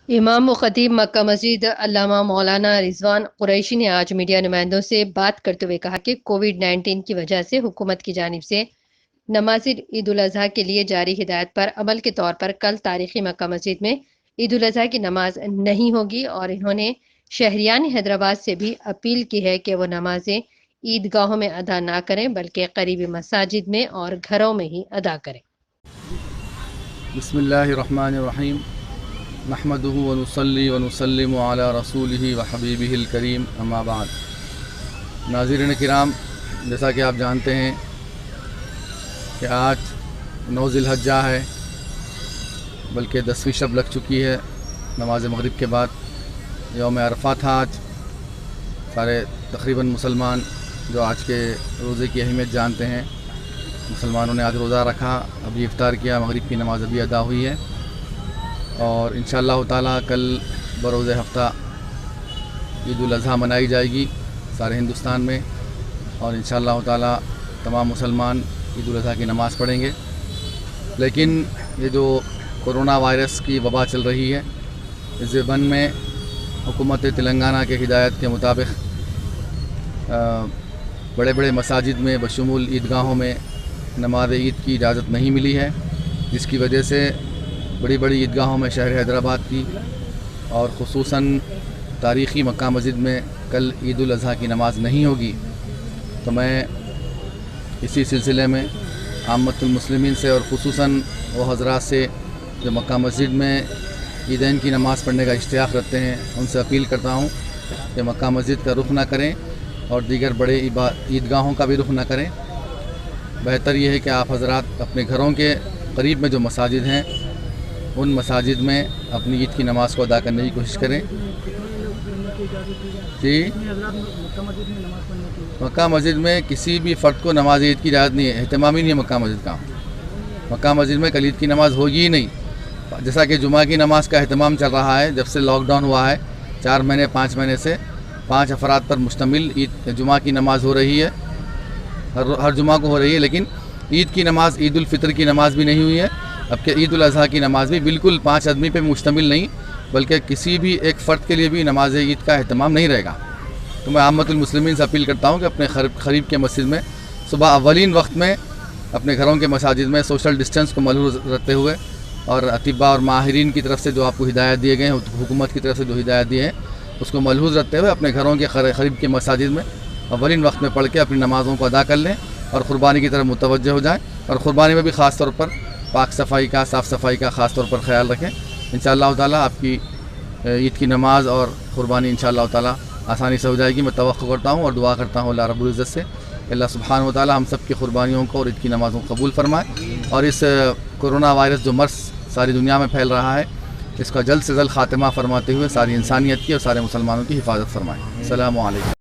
امام و خطیب مکہ مسجد علامہ مولانا رضوان قریشی نے آج میڈیا نمائندوں سے بات کرتے ہوئے کہا کہ کووڈ-19 کی وجہ سے حکومت کی جانب سے نماز عید الاضحیٰ کے لیے جاری ہدایت پر عمل کے طور پر کل تاریخی مکہ مسجد میں عید الاضحیٰ کی نماز نہیں ہوگی، اور انہوں نے شہریان حیدرآباد سے بھی اپیل کی ہے کہ وہ نمازیں عیدگاہوں میں ادا نہ کریں بلکہ قریبی مساجد میں اور گھروں میں ہی ادا کریں۔ بسم اللہ الرحمن الرحیم، نحمده ونصلی ونسلم علی رسولہ وحبیبہ الکریم، اما بعد۔ ناظرین کرام، جیسا کہ آپ جانتے ہیں کہ آج 9 ذی الحجہ ہے، بلکہ 10ویں شب لگ چکی ہے نماز مغرب کے بعد۔ یوم عرفہ تھا آج۔ سارے تقریباً مسلمان جو آج کے روزے کی اہمیت جانتے ہیں، مسلمانوں نے آج روزہ رکھا، ابھی افطار کیا، مغرب کی نماز ابھی ادا ہوئی ہے، اور انشاءاللہ تعالیٰ کل بروز ہفتہ عید الاضحیٰ منائی جائے گی سارے ہندوستان میں، اور انشاءاللہ تعالیٰ تمام مسلمان عید الاضحیٰ کی نماز پڑھیں گے۔ لیکن یہ جو کرونا وائرس کی وبا چل رہی ہے، اس ضمن میں حکومت تلنگانہ کے ہدایت کے مطابق بڑے بڑے مساجد میں بشمول عیدگاہوں میں نماز عید کی اجازت نہیں ملی ہے، جس کی وجہ سے بڑی بڑی عیدگاہوں میں شہر حیدرآباد کی اور خصوصاً تاریخی مکہ مسجد میں کل عید الاضحیٰ کی نماز نہیں ہوگی۔ تو میں اسی سلسلے میں عامت المسلمین سے اور خصوصاً وہ حضرات سے جو مکہ مسجد میں عیدین کی نماز پڑھنے کا اشتیاق رکھتے ہیں، ان سے اپیل کرتا ہوں کہ مکہ مسجد کا رخ نہ کریں اور دیگر بڑے عیدگاہوں کا بھی رخ نہ کریں۔ بہتر یہ ہے کہ آپ حضرات اپنے گھروں کے قریب میں جو مساجد ہیں، ان مساجد میں اپنی عید کی نماز کو ادا کرنے کی کوشش کریں۔ جی، مکہ مسجد میں کسی بھی فرد کو نماز عید کی اجازت نہیں ہے، اہتمام ہی نہیں ہے مکہ مسجد کا۔ مکہ مسجد میں کل عید کی نماز ہوگی ہی نہیں، جیسا کہ جمعہ کی نماز کا اہتمام چل رہا ہے جب سے لاک ڈاؤن ہوا ہے، 4 مہینے 5 مہینے سے 5 افراد پر مشتمل جمعہ کی نماز ہو رہی ہے، ہر جمعہ کو ہو رہی ہے، لیکن عید کی نماز، عید الفطر کی نماز بھی نہیں ہوئی ہے۔ اب کہ عید الاضحیٰ کی نماز بھی بالکل 5 آدمی پہ مشتمل نہیں، بلکہ کسی بھی ایک فرد کے لیے بھی نماز عید کا اہتمام نہیں رہے گا۔ تو میں عامت المسلمین سے اپیل کرتا ہوں کہ اپنے قریب کے مسجد میں صبح اولین وقت میں اپنے گھروں کے مساجد میں سوشل ڈسٹنس کو ملحوظ رکھتے ہوئے، اور اطباء اور ماہرین کی طرف سے جو آپ کو ہدایت دیے گئے ہیں، حکومت کی طرف سے جو ہدایت دیے ہیں، اس کو ملحوظ رکھتے ہوئے اپنے گھروں کے قریب کے مساجد میں اولین وقت میں پڑھ کے اپنی نمازوں کو ادا کر لیں اور قربانی کی طرف متوجہ ہو جائیں، اور قربانی میں بھی خاص طور پر پاک صفائی کا، صاف صفائی کا خاص طور پر خیال رکھیں۔ انشاءاللہ تعالیٰ آپ کی عید کی نماز اور قربانی انشاءاللہ تعالیٰ آسانی سے ہو جائے گی۔ میں توقع کرتا ہوں اور دعا کرتا ہوں اللہ رب العزت سے کہ اللہ سبحانہ و تعالیٰ ہم سب کی قربانیوں کو اور عید کی نمازوں کو قبول فرمائے، اور اس کرونا وائرس جو مرض ساری دنیا میں پھیل رہا ہے، اس کا جلد سے جلد خاتمہ فرماتے ہوئے ساری انسانیت کی اور سارے مسلمانوں کی حفاظت فرمائے۔ السلام علیکم۔